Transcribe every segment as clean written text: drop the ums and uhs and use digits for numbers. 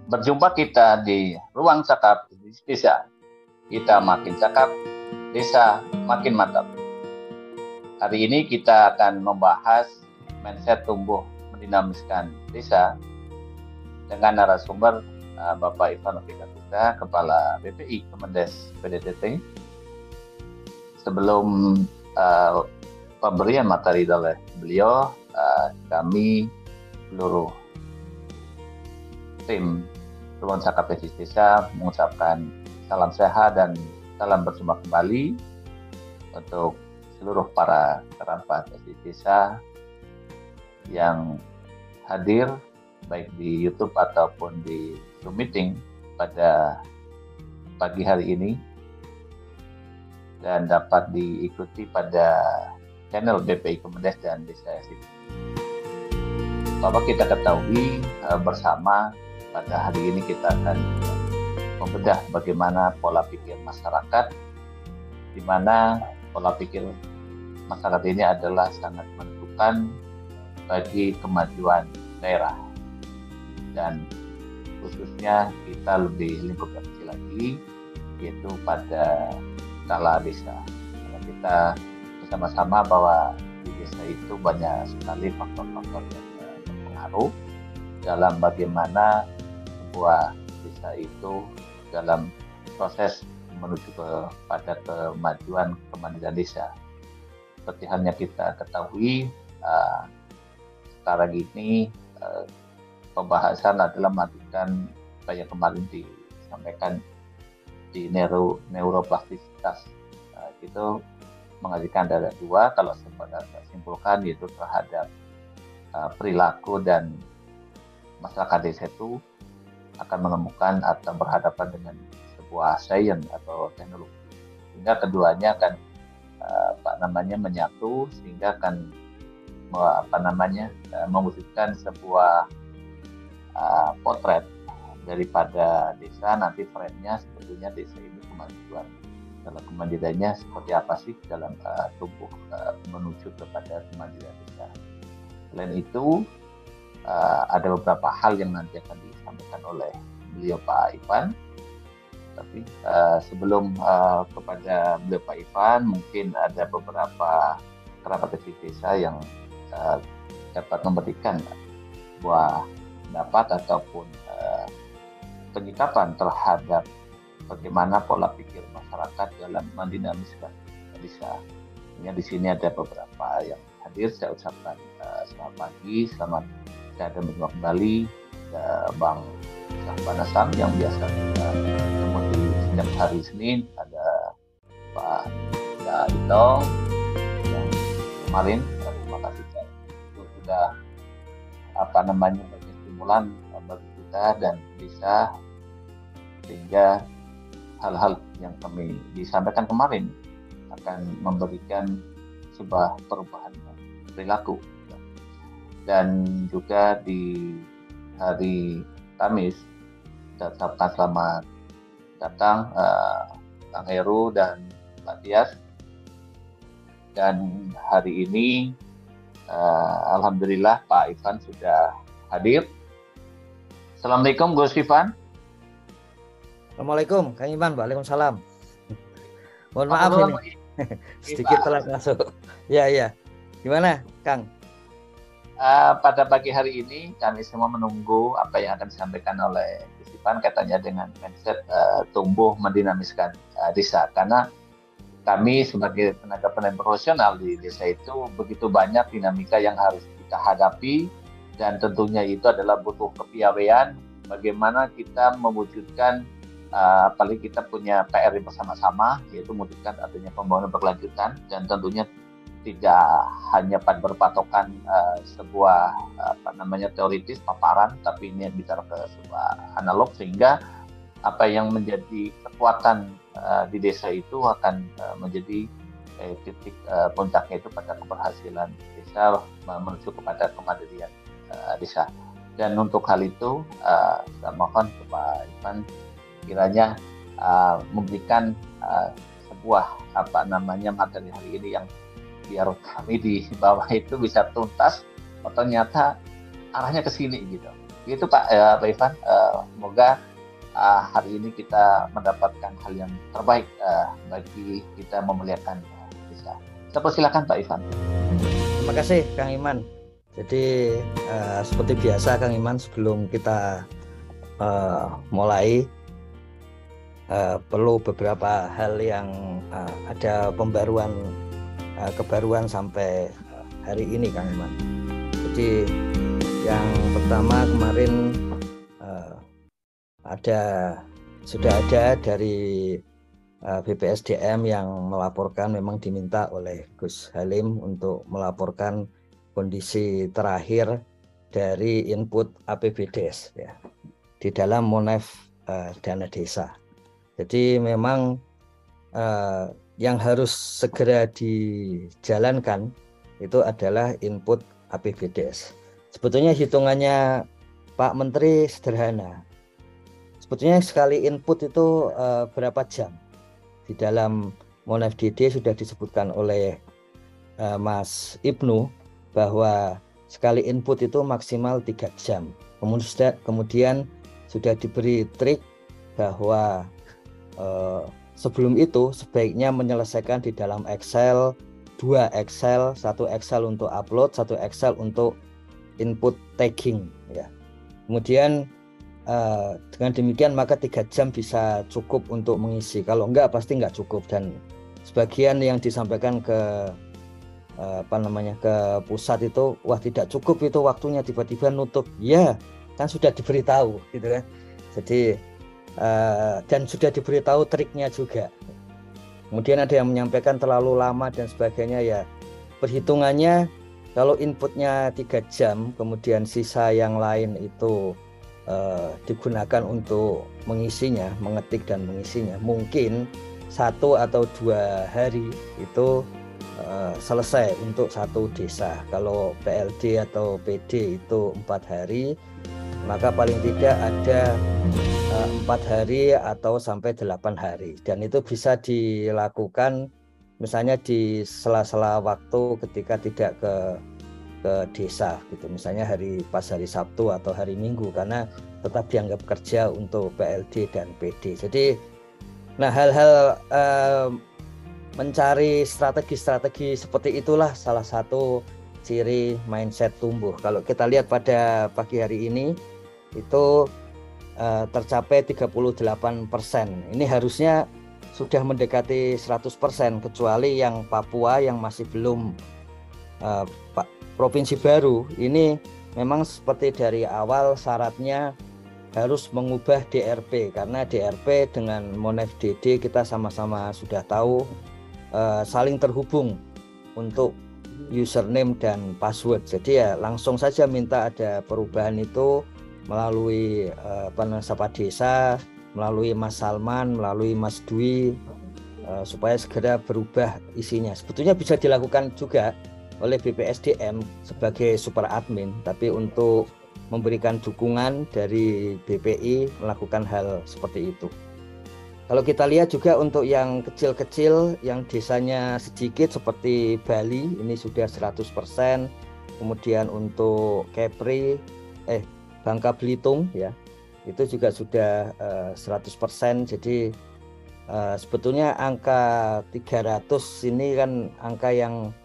Berjumpa kita di ruang cakap di desa. Kita makin cakap, desa makin mantap. Hari ini kita akan membahas mindset tumbuh mendinamiskan desa dengan narasumber Bapak Ivan Ovikatita, Kepala BPI Kemendes PDTT. Sebelum pemberian materi oleh beliau, kami seluruh tim Ruang Cakap Desa mengucapkan salam sehat dan salam berjumpa kembali untuk seluruh para kerabat desa yang hadir baik di YouTube ataupun di Zoom meeting pada pagi hari ini dan dapat diikuti pada channel BPI Kemendes dan Desa SIP. Bapak, kita ketahui bersama pada hari ini kita akan membedah bagaimana pola pikir masyarakat, di mana pola pikir masyarakat ini adalah sangat menentukan bagi kemajuan daerah. Dan khususnya kita lebih lingkup kecil lagi, yaitu pada skala desa. Karena kita bersama-sama bahwa di desa itu banyak sekali faktor-faktor yang berpengaruh dalam bagaimana sebuah desa itu dalam proses menuju kepada kemajuan kemandirian desa. Seperti halnya kita ketahui, sekarang ini pembahasan adalah melanjutkan apa yang kemarin disampaikan di neuroplastisitas. Itu mengajukan ada dua, kalau sebenarnya simpulkan yaitu terhadap perilaku dan masyarakat desa itu akan menemukan atau berhadapan dengan sebuah sains atau teknologi, sehingga keduanya akan menyatu sehingga akan mewujudkan sebuah potret daripada desa. Nanti frame-nya sebetulnya desa ini kemajuan dalam kemandiriannya seperti apa sih dalam tumbuh menuju kepada kemandirian desa. Selain itu ada beberapa hal yang nanti akan disampaikan oleh beliau Pak Ivan. Tapi sebelum kepada beliau Pak Ivan, mungkin ada beberapa kerabat desa yang dapat memberikan sebuah pendapat ataupun penyikapan terhadap bagaimana pola pikir masyarakat dalam mendinamiskan desa. Di sini ada beberapa yang hadir. Saya ucapkan selamat pagi, selamat dan berjumpa kembali Bang Sahban Asam yang biasa kita ketemu di setiap hari Senin. Ada Pak Itong yang kemarin, terima kasih itu sudah bagi stimulan bagi kita dan bisa, sehingga hal-hal yang kami disampaikan kemarin akan memberikan sebuah perubahan perilaku. Dan juga di hari Kamis kita ucapkan selamat datang Kang Heru dan Pak Tias. Dan hari ini alhamdulillah Pak Ivan sudah hadir. Assalamualaikum Gus Ivan. Assalamualaikum Kang Iman. Waalaikumsalam. Mohon maaf ini sedikit telat masuk. Ya. Gimana Kang? Pada pagi hari ini kami semua menunggu apa yang akan disampaikan oleh Gus Ivan, katanya dengan mindset tumbuh mendinamiskan desa. Karena kami sebagai tenaga pendidikan profesional di desa itu begitu banyak dinamika yang harus kita hadapi, dan tentunya itu adalah butuh kepiawaian bagaimana kita mewujudkan apalagi kita punya PR bersama-sama, yaitu mewujudkan adanya pembangunan berkelanjutan, dan tentunya tidak hanya pada berpatokan sebuah teoritis paparan, tapi ini bicara ke sebuah analog, sehingga apa yang menjadi kekuatan di desa itu akan menjadi titik puncaknya itu pada keberhasilan desa menuju kepada kemandirian desa. Dan untuk hal itu saya mohon Pak Ivan kiranya memberikan sebuah materi hari ini yang biar kami di bawah itu bisa tuntas, ternyata arahnya ke sini gitu. Begitu Pak, Pak Ivan. Semoga hari ini kita mendapatkan hal yang terbaik bagi kita memuliakan desa. Saya persilakan Pak Ivan. Terima kasih Kang Iman. Jadi seperti biasa Kang Iman, sebelum kita mulai perlu beberapa hal yang ada kebaruan sampai hari ini Kang Iman. Jadi yang pertama kemarin sudah ada dari BPSDM yang melaporkan, memang diminta oleh Gus Halim untuk melaporkan kondisi terakhir dari input APBDes ya, di dalam Monef dana desa. Jadi memang yang harus segera dijalankan itu adalah input APBDes. Sebetulnya hitungannya Pak Menteri sederhana. Sebetulnya sekali input itu berapa jam? Di dalam Monef DD sudah disebutkan oleh Mas Ibnu bahwa sekali input itu maksimal 3 jam. Kemudian sudah diberi trik bahwa sebelum itu sebaiknya menyelesaikan di dalam Excel, 2 Excel, 1 Excel untuk upload, 1 Excel untuk input tagging ya. Kemudian dengan demikian maka 3 jam bisa cukup untuk mengisi. Kalau enggak pasti enggak cukup. Dan sebagian yang disampaikan ke ke pusat itu, wah tidak cukup itu waktunya, tiba-tiba nutup. Ya kan sudah diberitahu gitu kan. Jadi dan sudah diberitahu triknya juga. Kemudian ada yang menyampaikan terlalu lama dan sebagainya ya. Perhitungannya kalau inputnya 3 jam, kemudian sisa yang lain itu digunakan untuk mengisinya, mengetik dan mengisinya, mungkin 1 atau 2 hari itu selesai untuk satu desa. Kalau PLD atau PD itu 4 hari, maka paling tidak ada 4 hari atau sampai 8 hari. Dan itu bisa dilakukan misalnya di sela-sela waktu ketika tidak ke desa gitu, misalnya pas hari Sabtu atau hari Minggu, karena tetap dianggap kerja untuk PLD dan PD. Jadi nah hal-hal mencari strategi seperti itulah salah satu ciri mindset tumbuh. Kalau kita lihat pada pagi hari ini itu tercapai 38%. Ini harusnya sudah mendekati 100%, kecuali yang Papua yang masih belum provinsi baru. Ini memang seperti dari awal syaratnya harus mengubah DRP, karena DRP dengan Monef DD kita sama-sama sudah tahu saling terhubung untuk username dan password. Jadi ya langsung saja minta ada perubahan itu melalui Sapa Desa, melalui Mas Salman, melalui Mas Dwi, supaya segera berubah isinya. Sebetulnya bisa dilakukan juga oleh BPSDM sebagai super admin, tapi untuk memberikan dukungan dari BPI melakukan hal seperti itu. Kalau kita lihat juga untuk yang kecil-kecil, yang desanya sedikit seperti Bali, ini sudah 100%. Kemudian untuk Kepri, Bangka Belitung ya, itu juga sudah 100%. Jadi sebetulnya angka 300 ini kan angka yang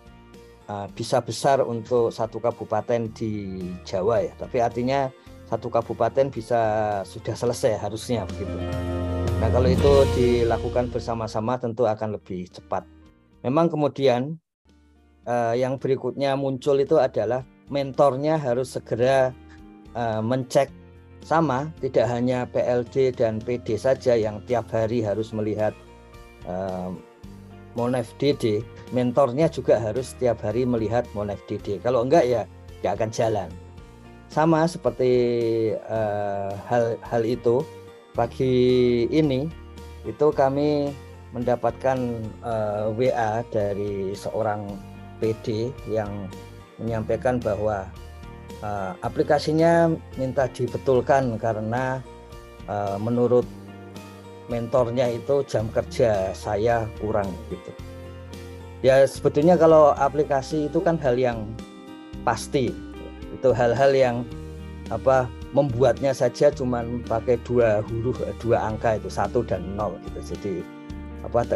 bisa besar untuk satu kabupaten di Jawa ya, tapi artinya satu kabupaten bisa sudah selesai harusnya begitu. Nah kalau itu dilakukan bersama-sama tentu akan lebih cepat. Memang kemudian yang berikutnya muncul itu adalah mentornya harus segera mencek sama, tidak hanya PLD dan PD saja yang tiap hari harus melihat Monef DD, mentornya juga harus setiap hari melihat Monef DD. Kalau enggak ya tidak akan jalan. Sama seperti hal itu, pagi ini itu kami mendapatkan WA dari seorang PD yang menyampaikan bahwa aplikasinya minta dibetulkan karena menurut mentornya itu jam kerja saya kurang gitu. Ya sebetulnya kalau aplikasi itu kan hal yang pasti, itu hal-hal yang membuatnya saja cuman pakai dua huruf, dua angka itu 1 dan 0 gitu. Jadi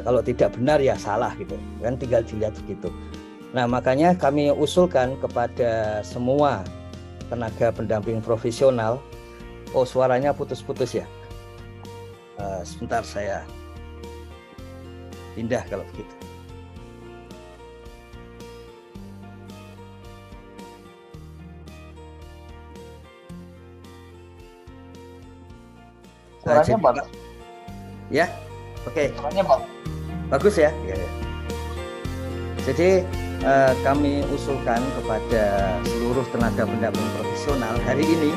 kalau tidak benar ya salah gitu kan, tinggal dilihat begitu. Nah, makanya kami usulkan kepada semua tenaga pendamping profesional. Oh, suaranya putus-putus ya. Sebentar saya pindah kalau begitu. Suaranya bagus. Ya, oke. Suaranya bagus. Bagus ya. Jadi kami usulkan kepada seluruh tenaga pendamping profesional hari ini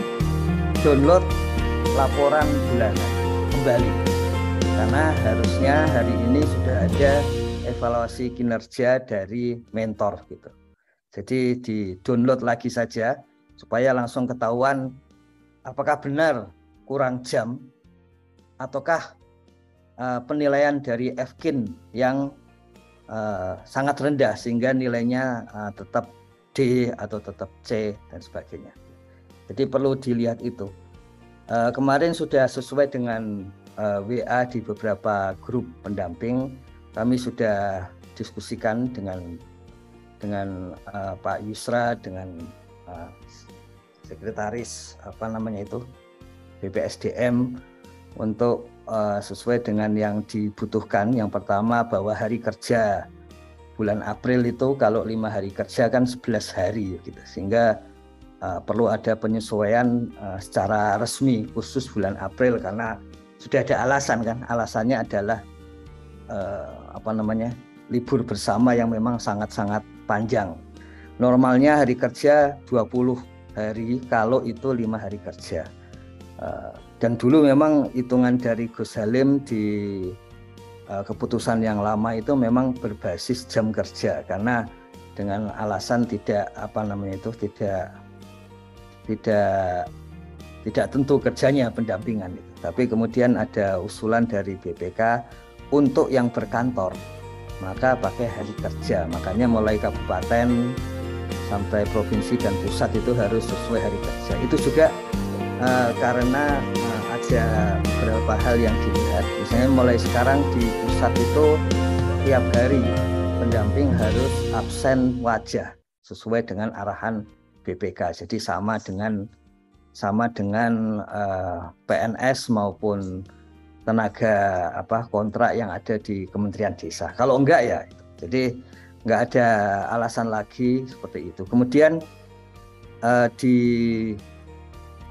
download laporan bulanan kembali, karena harusnya hari ini sudah ada evaluasi kinerja dari mentor gitu. Jadi di download lagi saja supaya langsung ketahuan apakah benar kurang jam ataukah penilaian dari FKIN yang sangat rendah sehingga nilainya tetap D atau tetap C dan sebagainya. Jadi perlu dilihat itu. Kemarin sudah sesuai dengan WA di beberapa grup pendamping, kami sudah diskusikan dengan Pak Yusra, dengan sekretaris BPSDM untuk sesuai dengan yang dibutuhkan. Yang pertama bahwa hari kerja bulan April itu kalau 5 hari kerja kan 11 hari gitu, sehingga perlu ada penyesuaian secara resmi khusus bulan April karena sudah ada alasan kan. Alasannya adalah libur bersama yang memang sangat-sangat panjang. Normalnya hari kerja 20 hari, kalau itu 5 hari kerja. Dan dulu memang hitungan dari Gus Halim di keputusan yang lama itu memang berbasis jam kerja, karena dengan alasan tidak tentu kerjanya pendampingan itu. Tapi kemudian ada usulan dari BPK untuk yang berkantor maka pakai hari kerja, makanya mulai kabupaten sampai provinsi dan pusat itu harus sesuai hari kerja. Itu juga karena ada beberapa hal yang dilihat. Misalnya mulai sekarang di pusat itu tiap hari pendamping harus absen wajah sesuai dengan arahan BPK. Jadi sama dengan PNS maupun tenaga kontrak yang ada di Kementerian Desa. Kalau enggak ya, jadi enggak ada alasan lagi seperti itu. Kemudian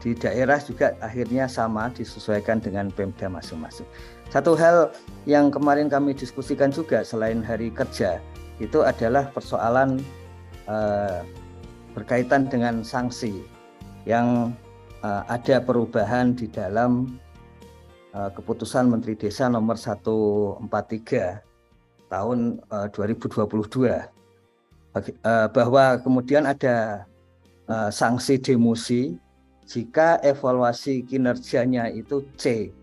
di daerah juga akhirnya sama disesuaikan dengan Pemda masing-masing. Satu hal yang kemarin kami diskusikan juga selain hari kerja itu adalah persoalan berkaitan dengan sanksi yang ada perubahan di dalam keputusan Menteri Desa nomor 143 tahun 2022 bahwa kemudian ada sanksi demosi jika evaluasi kinerjanya itu C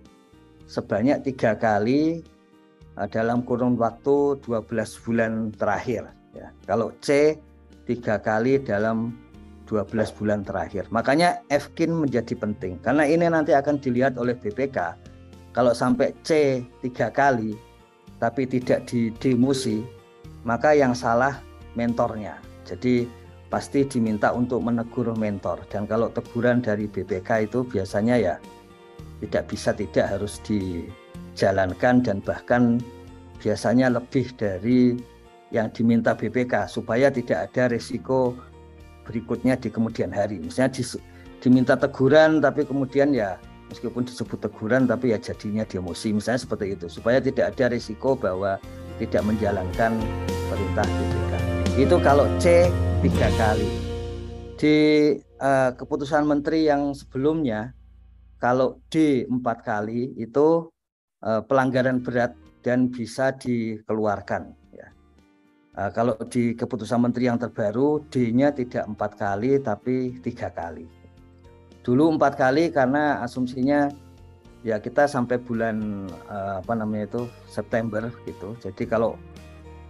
sebanyak 3 kali dalam kurun waktu 12 bulan terakhir. Ya. Kalau C 3 kali dalam 12 bulan terakhir. Makanya FKIN menjadi penting karena ini nanti akan dilihat oleh BPK. Kalau sampai C 3 kali tapi tidak didemosi, maka yang salah mentornya. Jadi pasti diminta untuk menegur mentor, dan kalau teguran dari BPK itu biasanya ya tidak harus dijalankan, dan bahkan biasanya lebih dari yang diminta BPK supaya tidak ada risiko berikutnya di kemudian hari. Misalnya diminta teguran tapi kemudian ya meskipun disebut teguran tapi ya jadinya demosi, misalnya seperti itu, supaya tidak ada risiko bahwa tidak menjalankan perintah BPK. Itu kalau C 3 kali. Di keputusan menteri yang sebelumnya, kalau D 4 kali itu pelanggaran berat dan bisa dikeluarkan. Ya. Kalau di keputusan menteri yang terbaru, D-nya tidak 4 kali tapi 3 kali. Dulu 4 kali karena asumsinya ya kita sampai bulan September gitu. Jadi kalau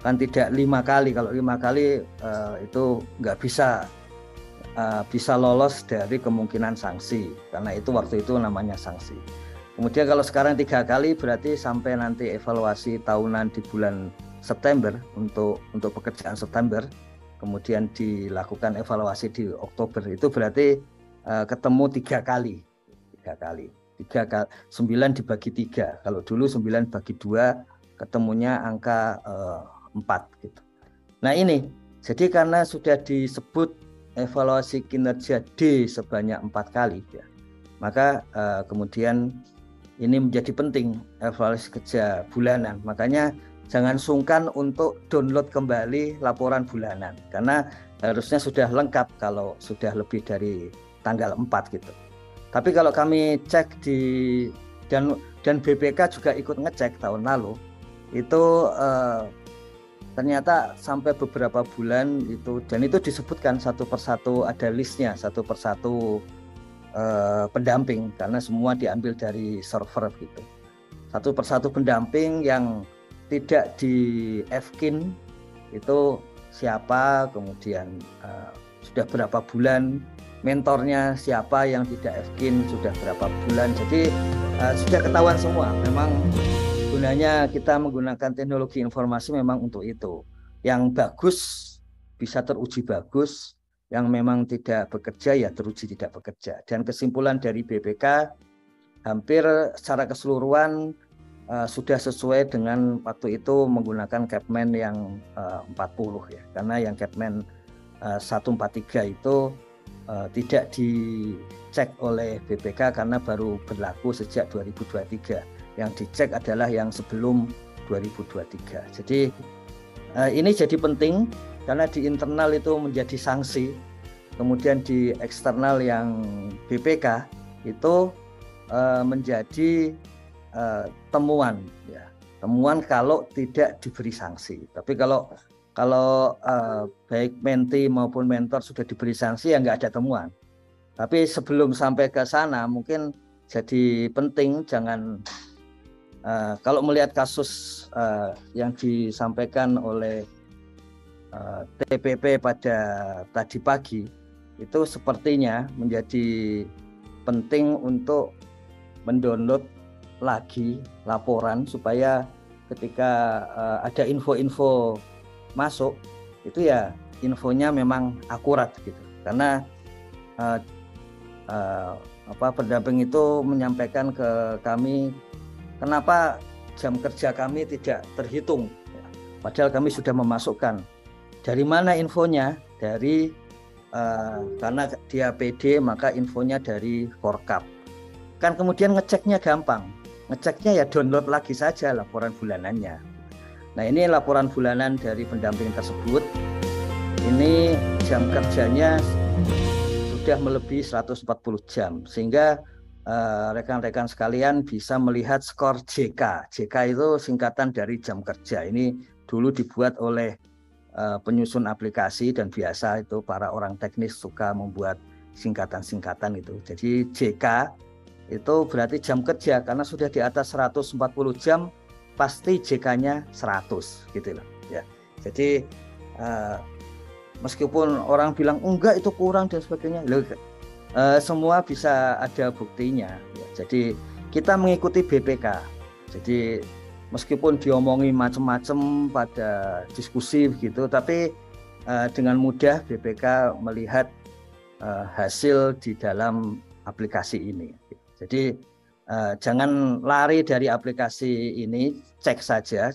kan tidak 5 kali, kalau 5 kali itu nggak bisa bisa lolos dari kemungkinan sanksi, karena itu waktu itu namanya sanksi. Kemudian kalau sekarang 3 kali berarti sampai nanti evaluasi tahunan di bulan September untuk pekerjaan September, kemudian dilakukan evaluasi di Oktober, itu berarti ketemu 3 kali. 9 dibagi 3. Kalau dulu 9 bagi 2 ketemunya angka 4 gitu. Nah ini, jadi karena sudah disebut evaluasi kinerja D sebanyak 4 kali ya, maka kemudian ini menjadi penting evaluasi kerja bulanan. Makanya jangan sungkan untuk download kembali laporan bulanan, karena harusnya sudah lengkap kalau sudah lebih dari tanggal 4 gitu. Tapi kalau kami cek dan BPK juga ikut ngecek tahun lalu, itu ternyata sampai beberapa bulan itu, dan itu disebutkan satu persatu, ada listnya satu persatu pendamping, karena semua diambil dari server gitu. Satu persatu pendamping yang tidak di FKIN itu siapa, kemudian sudah berapa bulan, mentornya siapa yang tidak FKIN sudah berapa bulan. Jadi sudah ketahuan semua. Memang gunanya kita menggunakan teknologi informasi memang untuk itu. Yang bagus bisa teruji bagus, yang memang tidak bekerja ya teruji tidak bekerja. Dan kesimpulan dari BPK hampir secara keseluruhan sudah sesuai dengan waktu itu menggunakan Capman yang 40 ya. Karena yang Capman 143 itu tidak dicek oleh BPK karena baru berlaku sejak 2023. Yang dicek adalah yang sebelum 2023. Jadi ini jadi penting karena di internal itu menjadi sanksi, kemudian di eksternal yang BPK itu menjadi temuan ya. Temuan kalau tidak diberi sanksi. Tapi kalau baik menti maupun mentor sudah diberi sanksi ya nggak ada temuan. Tapi sebelum sampai ke sana mungkin jadi penting jangan kalau melihat kasus yang disampaikan oleh TPP pada tadi pagi, itu sepertinya menjadi penting untuk mendownload lagi laporan supaya ketika ada info-info masuk itu ya infonya memang akurat gitu. Karena pendamping itu menyampaikan ke kami kenapa jam kerja kami tidak terhitung, padahal kami sudah memasukkan. Dari mana infonya? Dari karena dia PD maka infonya dari Forkap. Kan kemudian ngeceknya gampang, ngeceknya ya download lagi saja laporan bulanannya. Nah ini laporan bulanan dari pendamping tersebut, ini jam kerjanya sudah melebihi 140 jam, sehingga rekan-rekan sekalian bisa melihat skor JK. JK itu singkatan dari jam kerja. Ini dulu dibuat oleh penyusun aplikasi dan biasa itu para orang teknis suka membuat singkatan-singkatan itu. Jadi JK itu berarti jam kerja, karena sudah di atas 140 jam pasti JK-nya 100 gitu loh ya. Jadi meskipun orang bilang enggak itu kurang dan sebagainya, semua bisa ada buktinya ya. Jadi kita mengikuti BPK. Jadi meskipun diomongi macam-macam pada diskusi gitu, tapi dengan mudah BPK melihat hasil di dalam aplikasi ini. Jadi jangan lari dari aplikasi ini, cek saja.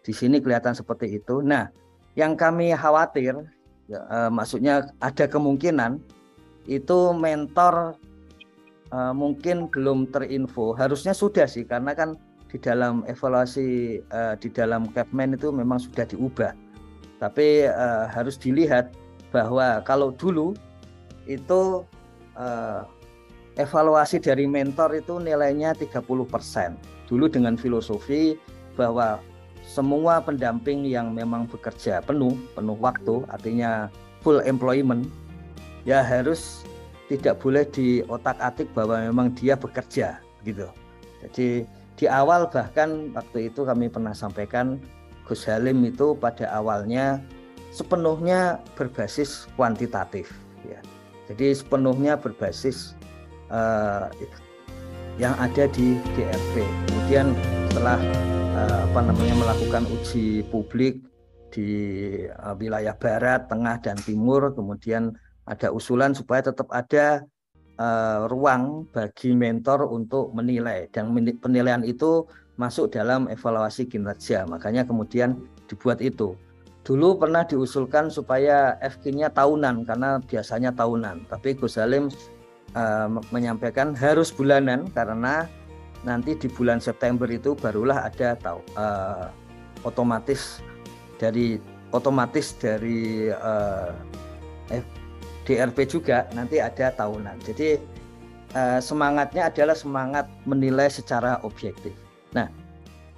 Di sini kelihatan seperti itu. Nah, yang kami khawatir, maksudnya ada kemungkinan itu mentor mungkin belum terinfo. Harusnya sudah sih, karena kan di dalam evaluasi di dalam Capman itu memang sudah diubah. Tapi harus dilihat bahwa kalau dulu itu evaluasi dari mentor itu nilainya 30%. Dulu dengan filosofi bahwa semua pendamping yang memang bekerja penuh waktu, artinya full employment, ya harus tidak boleh diotak-atik bahwa memang dia bekerja gitu. Jadi di awal bahkan waktu itu kami pernah sampaikan Gus Halim itu pada awalnya sepenuhnya berbasis kuantitatif ya. Jadi sepenuhnya berbasis yang ada di DRP. Kemudian setelah melakukan uji publik di wilayah barat, tengah, dan timur, kemudian ada usulan supaya tetap ada ruang bagi mentor untuk menilai, dan penilaian itu masuk dalam evaluasi kinerja. Makanya kemudian dibuat itu. Dulu pernah diusulkan supaya FK-nya tahunan karena biasanya tahunan, tapi Gus Halim menyampaikan harus bulanan karena nanti di bulan September itu barulah ada otomatis dari DRP juga nanti ada tahunan. Jadi semangatnya adalah semangat menilai secara objektif. Nah,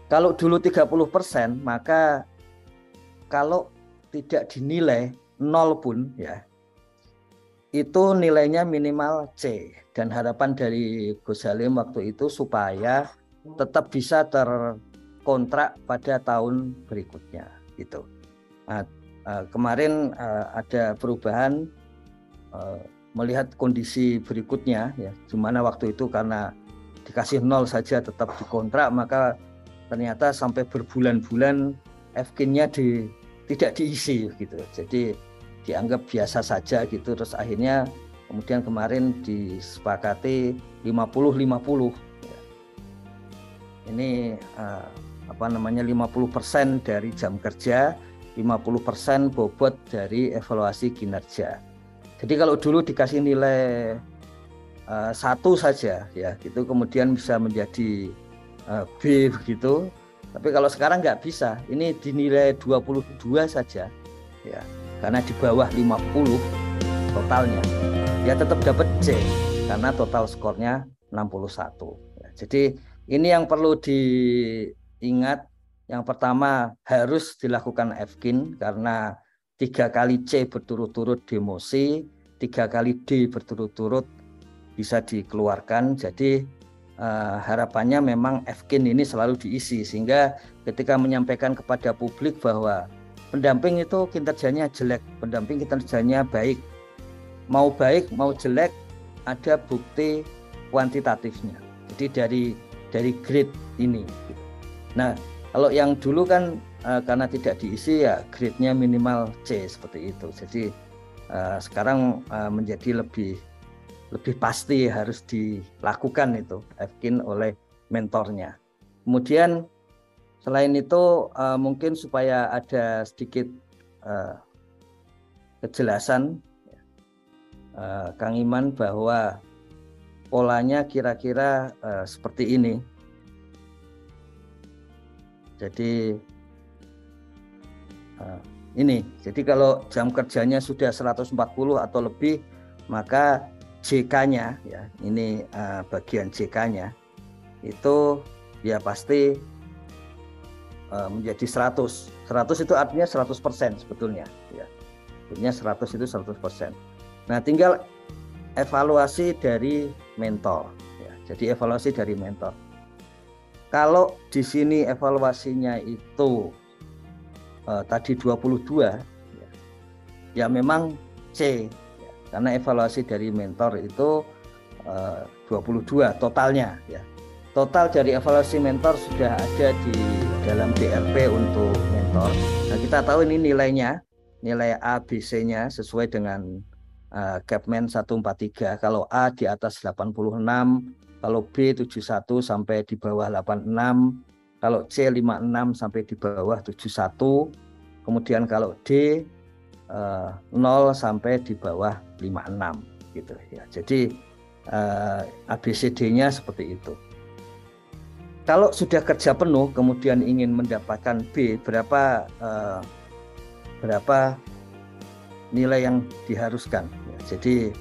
kalau dulu 30%, maka kalau tidak dinilai 0 pun ya, itu nilainya minimal C. Dan harapan dari Gus Halim waktu itu supaya tetap bisa terkontrak pada tahun berikutnya gitu. Nah, kemarin ada perubahan melihat kondisi berikutnya ya, di mana waktu itu karena dikasih 0 saja tetap dikontrak, maka ternyata sampai berbulan-bulan FK-nya tidak diisi gitu. Jadi dianggap biasa saja gitu. Terus akhirnya kemudian kemarin disepakati 50-50 ya. Ini 50% dari jam kerja, 50% bobot dari evaluasi kinerja. Jadi kalau dulu dikasih nilai 1 saja ya, itu kemudian bisa menjadi B begitu. Tapi kalau sekarang nggak bisa, ini dinilai 22 saja ya, karena di bawah 50 totalnya. Dia tetap dapat C karena total skornya 61. Ya, jadi ini yang perlu diingat. Yang pertama harus dilakukan FKIN karena 3 kali C berturut-turut demosi, 3 kali D berturut-turut bisa dikeluarkan. Jadi harapannya memang FKIN ini selalu diisi, sehingga ketika menyampaikan kepada publik bahwa pendamping itu kinerjanya jelek, pendamping kinerjanya baik mau jelek ada bukti kuantitatifnya. Jadi dari grade ini. Nah, kalau yang dulu kan karena tidak diisi ya grade-nya minimal C seperti itu. Jadi sekarang menjadi lebih pasti harus dilakukan itu FKIN oleh mentornya. Kemudian selain itu mungkin supaya ada sedikit kejelasan Kang Iman bahwa polanya kira-kira seperti ini. Jadi jadi kalau jam kerjanya sudah 140 atau lebih, maka JK-nya ya, ini bagian JK-nya itu ya pasti menjadi 100. 100 itu artinya 100% sebetulnya ya. Sebetulnya 100 itu 100%. Nah, tinggal evaluasi dari mentor ya. Jadi evaluasi dari mentor. Kalau di sini evaluasinya itu tadi 22 ya memang C ya, karena evaluasi dari mentor itu 22 totalnya ya. Total dari evaluasi mentor sudah ada di dalam DRP untuk mentor. Nah, kita tahu ini nilainya, nilai A, B, C-nya sesuai dengan Capman 143. Kalau A di atas 86, kalau B 71 sampai di bawah 86, kalau C 56 sampai di bawah 71, kemudian kalau D 0 sampai di bawah 56 gitu ya. Jadi ABCD-nya seperti itu. Kalau sudah kerja penuh kemudian ingin mendapatkan B, berapa nilai yang diharuskan. Jadi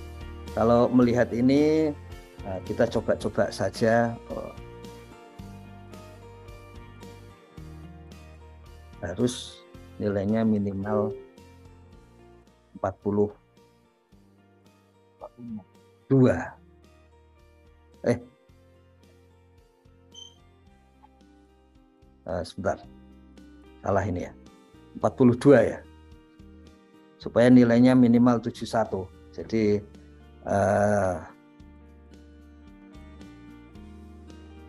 kalau melihat ini kita coba-coba saja. Harus nilainya minimal 42. Sebentar. Salah ini ya. 42 ya. Supaya nilainya minimal 71. Jadi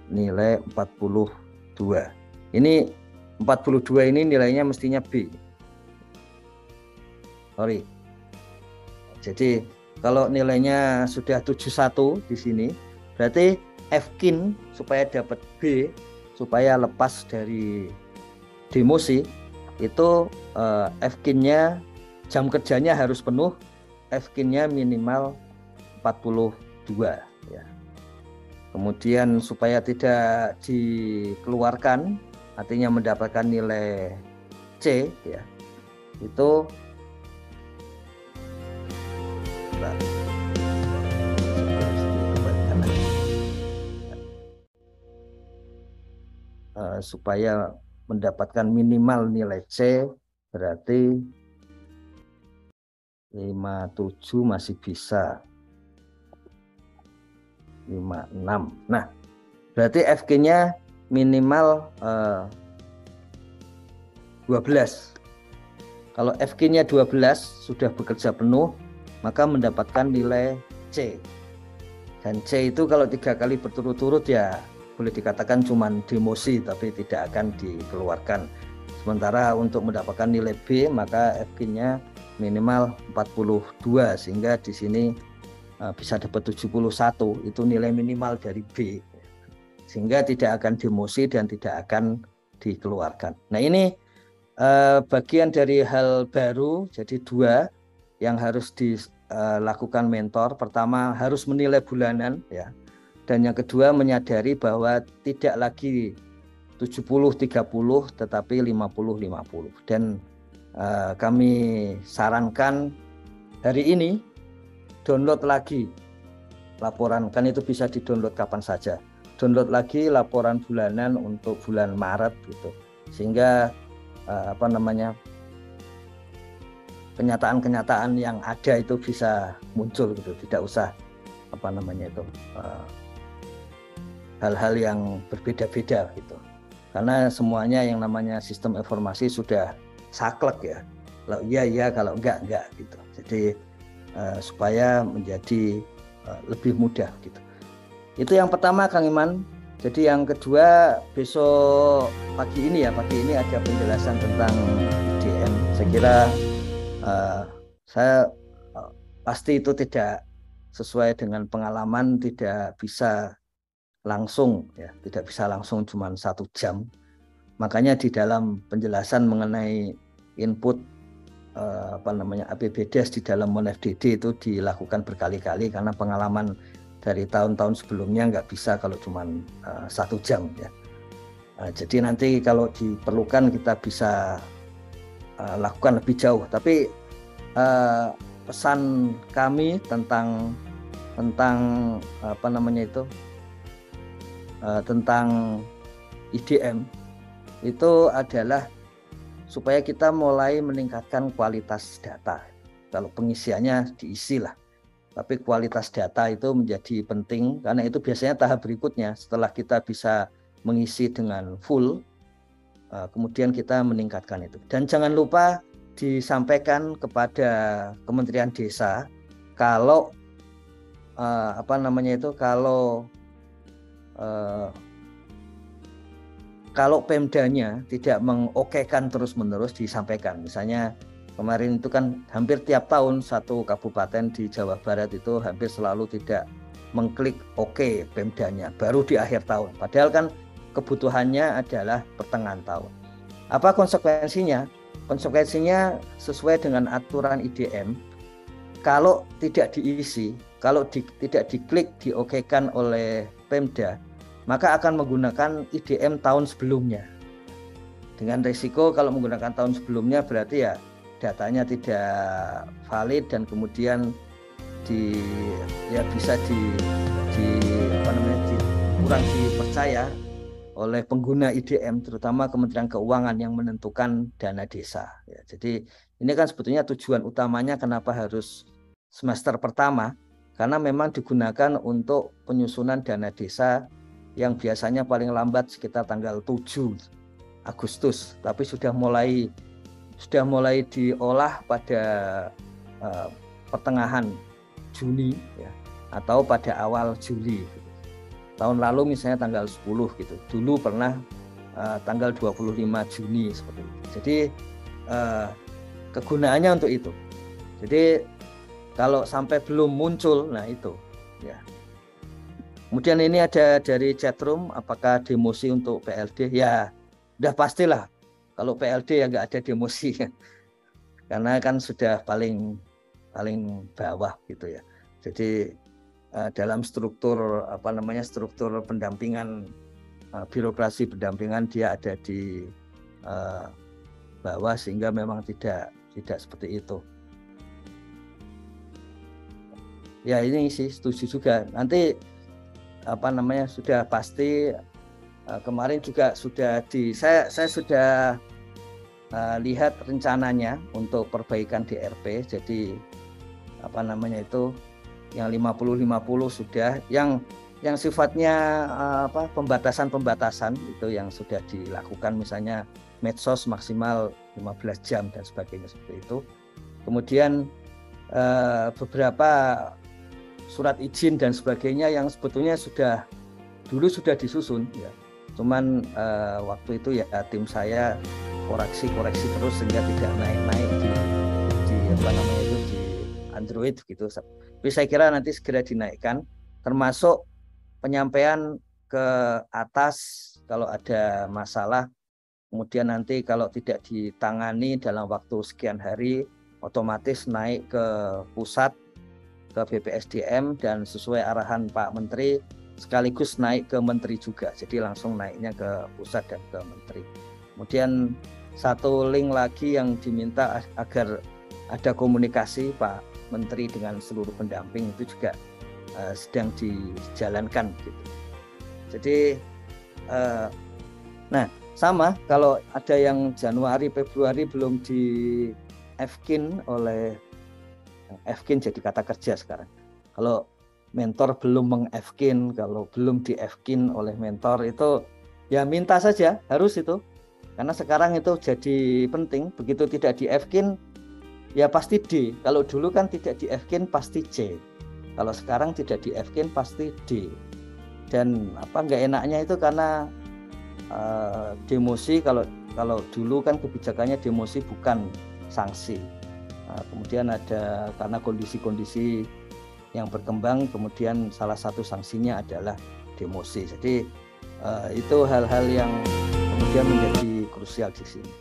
nilai 42. Ini 42 ini nilainya mestinya B. Sorry. Jadi kalau nilainya sudah 71 di sini, berarti Fkin supaya dapat B, supaya lepas dari demosi, itu Fkin-nya jam kerjanya harus penuh, Fkin-nya minimal 42 ya. Kemudian supaya tidak dikeluarkan, artinya mendapatkan nilai C ya, itu supaya mendapatkan minimal nilai C berarti 57 masih bisa, 56. Nah, berarti Fk-nya minimal 12. Kalau Fk-nya 12 sudah bekerja penuh, maka mendapatkan nilai C. Dan C itu kalau 3 kali berturut-turut ya boleh dikatakan cuma demosi, tapi tidak akan dikeluarkan. Sementara untuk mendapatkan nilai B, maka Fk-nya minimal 42, sehingga di sini bisa dapat 71, itu nilai minimal dari B. Sehingga tidak akan demosi dan tidak akan dikeluarkan. Nah, ini bagian dari hal baru, jadi 2 yang harus dilakukan mentor. Pertama, harus menilai bulanan ya. Dan yang kedua, menyadari bahwa tidak lagi 70-30 tetapi 50-50. Dan kami sarankan hari ini download lagi laporan, kan itu bisa di-download kapan saja. Download lagi laporan bulanan untuk bulan Maret gitu. Sehingga kenyataan-kenyataan yang ada itu bisa muncul gitu, tidak usah hal-hal yang berbeda-beda gitu. Karena semuanya yang namanya sistem informasi sudah saklek ya. Kalau iya kalau enggak gitu. Jadi supaya menjadi lebih mudah gitu. Itu yang pertama, Kang Iman. Jadi yang kedua, besok pagi ini ada penjelasan tentang IDM. Saya kira saya pasti itu tidak sesuai dengan pengalaman, tidak bisa langsung cuma 1 jam. Makanya di dalam penjelasan mengenai input APBDes di dalam MonFDD itu dilakukan berkali-kali, karena pengalaman dari tahun-tahun sebelumnya nggak bisa kalau cuma 1 jam ya. Jadi nanti kalau diperlukan kita bisa lakukan lebih jauh. Tapi pesan kami tentang tentang IDM itu adalah supaya kita mulai meningkatkan kualitas data. Kalau pengisiannya diisi lah, tapi kualitas data itu menjadi penting, karena itu biasanya tahap berikutnya setelah kita bisa mengisi dengan full, kemudian kita meningkatkan itu. Dan jangan lupa disampaikan kepada Kementerian Desa kalau kalau Pemdanya tidak mengokekan terus-menerus, disampaikan. Misalnya kemarin itu kan hampir tiap tahun satu kabupaten di Jawa Barat itu hampir selalu tidak mengklik oke Pemdanya, baru di akhir tahun. Padahal kan kebutuhannya adalah pertengahan tahun. Apa konsekuensinya? Konsekuensinya sesuai dengan aturan IDM, kalau tidak diisi, kalau tidak diklik, diokekan oleh Pemda, maka akan menggunakan IDM tahun sebelumnya. Dengan risiko kalau menggunakan tahun sebelumnya berarti ya datanya tidak valid, dan kemudian bisa kurang dipercaya oleh pengguna IDM, terutama Kementerian Keuangan yang menentukan dana desa. Ya, jadi ini kan sebetulnya tujuan utamanya kenapa harus semester pertama, karena memang digunakan untuk penyusunan dana desa yang biasanya paling lambat sekitar tanggal 7 Agustus, tapi sudah mulai diolah pada pertengahan Juni ya, atau pada awal Juli gitu. Tahun lalu misalnya tanggal 10 gitu. Dulu pernah tanggal 25 Juni seperti itu. Jadi kegunaannya untuk itu. Jadi kalau sampai belum muncul, nah itu ya. Kemudian ini ada dari chatroom, apakah demosi untuk PLD? Ya, udah pastilah. Kalau PLD ya nggak ada demosi, karena kan sudah paling bawah gitu ya. Jadi dalam struktur struktur pendampingan, birokrasi pendampingan dia ada di bawah, sehingga memang tidak seperti itu. Ya ini sih setuju juga. Nanti sudah pasti, kemarin juga sudah saya sudah lihat rencananya untuk perbaikan DRP. Jadi yang 50-50 sudah, yang sifatnya pembatasan itu yang sudah dilakukan, misalnya medsos maksimal 15 jam dan sebagainya seperti itu. Kemudian beberapa surat izin dan sebagainya yang sebetulnya dulu sudah disusun ya. Cuman waktu itu ya tim saya koreksi terus sehingga tidak naik di Android gitu. Tapi saya kira nanti segera dinaikkan, termasuk penyampaian ke atas kalau ada masalah. Kemudian nanti kalau tidak ditangani dalam waktu sekian hari, otomatis naik ke pusat, ke BPSDM, dan sesuai arahan Pak Menteri sekaligus naik ke Menteri juga. Jadi langsung naiknya ke pusat dan ke Menteri. Kemudian satu link lagi yang diminta agar ada komunikasi Pak Menteri dengan seluruh pendamping, itu juga sedang dijalankan gitu. Jadi sama kalau ada yang Januari Februari belum di FKIN oleh FKIN, jadi kata kerja sekarang. Kalau mentor belum meng-FKIN, kalau belum di FKIN oleh mentor, itu ya minta saja, harus itu. Karena sekarang itu jadi penting. Begitu tidak di FKIN ya pasti D. Kalau dulu kan tidak di FKIN pasti C. Kalau sekarang tidak di FKIN pasti D. Dan nggak enaknya itu karena demosi, kalau dulu kan kebijakannya demosi bukan sanksi. Kemudian ada karena kondisi-kondisi yang berkembang, kemudian salah satu sanksinya adalah demosi. Jadi itu hal-hal yang kemudian menjadi krusial di sini.